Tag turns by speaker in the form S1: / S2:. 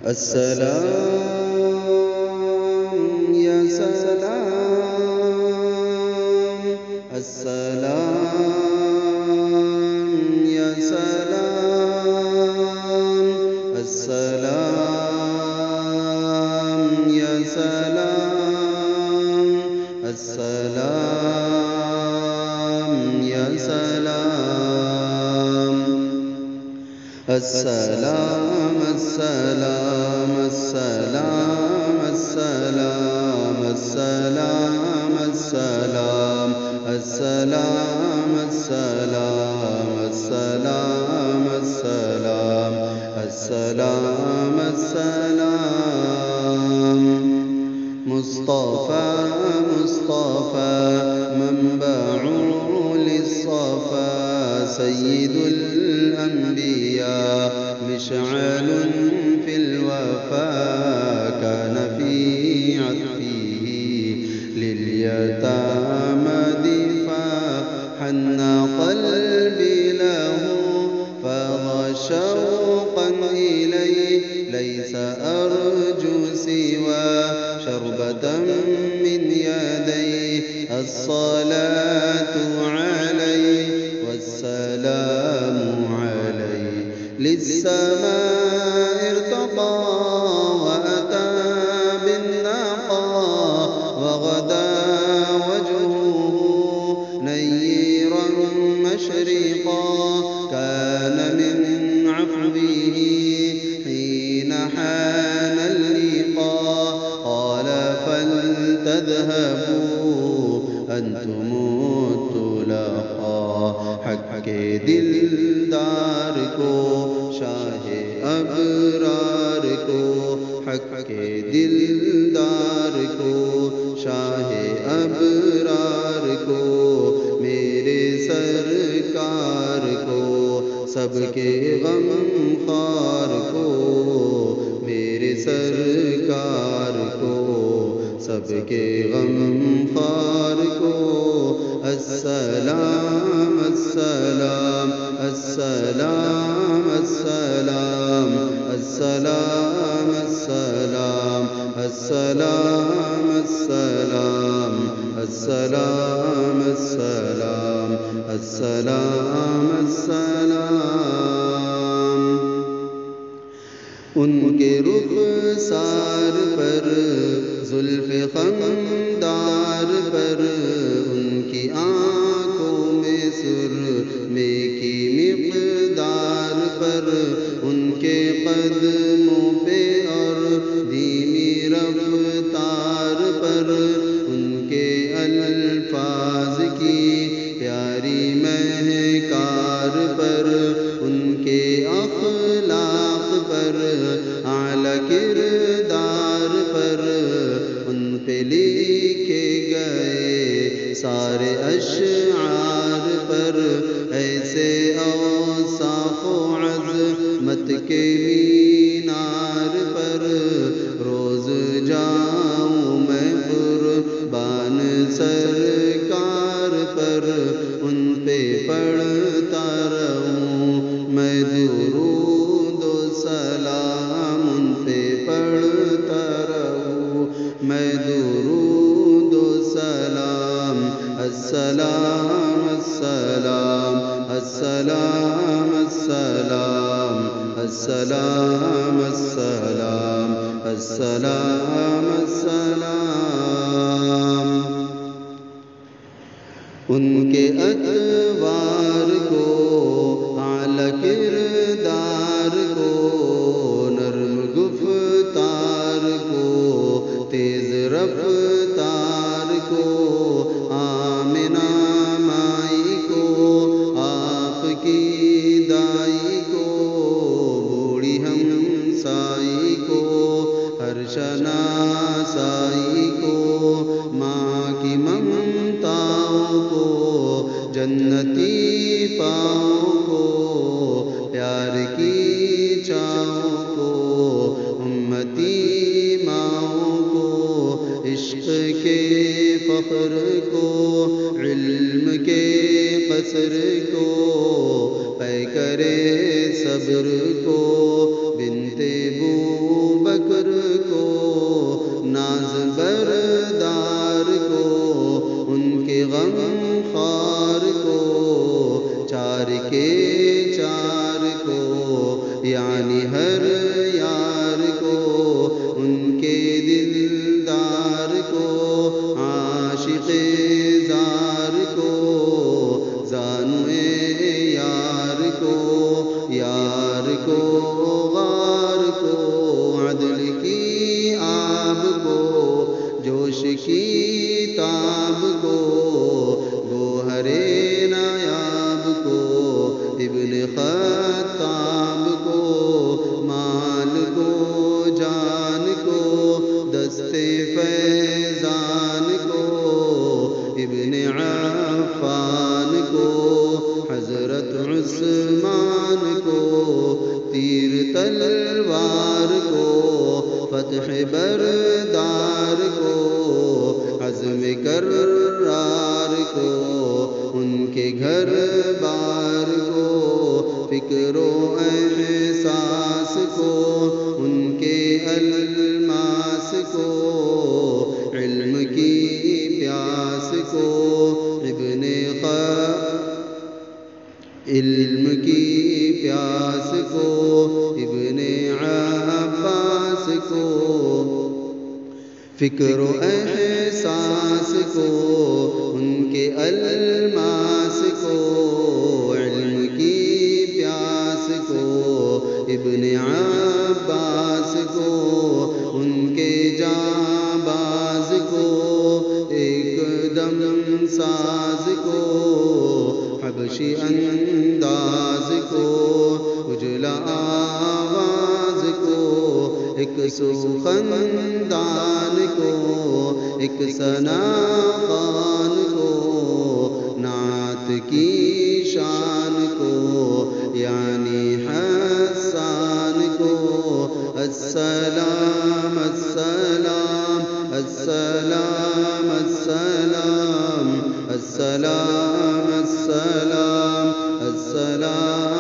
S1: السلام یا سلام، السلام یا سلام، السلام یا سلام، السلام یا سلام، السلام السلام السلام السلام السلام السلام السلام السلام السلام السلام السلام السلام. مصطفى مصطفى منبع للصفا، سيد الأنبياء مشعل في الوفاء، كان في عطفه لليتامى دفاع، حن قلبي له فاض شوقا إليه، ليس أرجو سوى شربة من يديه، الصلاة عليه والسلام عليه، للسماء ارتقى وأتى بالنقى، وغدا وجهه نيرا مشرقا، كان من عفوه حين حان اللقاء، قال فلتذهبوا أنتم الطلقاء، حق دلدار کو شاہ ابرار کو، حق دلدار کو شاہ ابرار کو، میرے سرکار کو سب کے غم خوار کو، میرے سرکار کو سب کے غم خوار کو، السلام السلام السلام السلام السلام السلام السلام السلام السلام السلام السلام السلام. ان کے رخسار پر زلف خمدار پر، ان کی آنکھوں میں سرمے کی مقدار پر، ان کے قدموں پہ اور دھیمی رفتار پر، ان کے الفاظ کی پیاری مہکار پر، ان کے اخلاق پر اعلیٰ کردار پر، ان پہ لکھے گئے سارے اشعار پر، ایسے اوصاف و عظمت کے مینار پر، روز جاؤں میں قربان سرکار پر، ان پہ پڑھتا رہوں میں درود و سلام، ان پہ پڑھتا رہوں میں درود و سلام، السلام السلام السلام السلام السلام السلام السلام السلام. ان کے ادوار کو اعلیٰ کردار کو، نرم گفتار کو تیز رفتار کو، آمنہ مائی کو آپ کی دائی کو، بوڑھی ہمسائی کو ہر شناسائی کو، ماں کی ممتاؤں کو جنتی پاؤں کو، پیار کی چاؤں کو امتی ماؤں کو، عشق کے فخر کو علم کے قصر کو، پے کرے صبر کو بنت بو یعنی ہر یار کو ان کے دلدار کو عاشق زار کو زانوے یار کو غار کو عدل کی آب کو جوش کی تاب کو گوہر نایاب کو ابن خطاب کو مال کو جان کو دست فیضان کو ابن عفان کو حضرت عثمان کو تیر تلوار کو فتح بردار کو عزم کرار کو ان کے گھر بار کو فکر و احساس کو ان کے الماس کو علم کی پیاس کو علم کی پیاس کو ابن عباس کو فکر و احساس کو ان کے الماس کو علم کی پیاس کو ابن عباس کو ان کے جانباز کو ایک دم ساز کو حبشی انداز کو اجلا آواز کو ایک سخندان کو ایک ثنا خوان کو نعت کی شان کو یعنی حسان کو السلام السلام السلام السلام السلام السلام السلام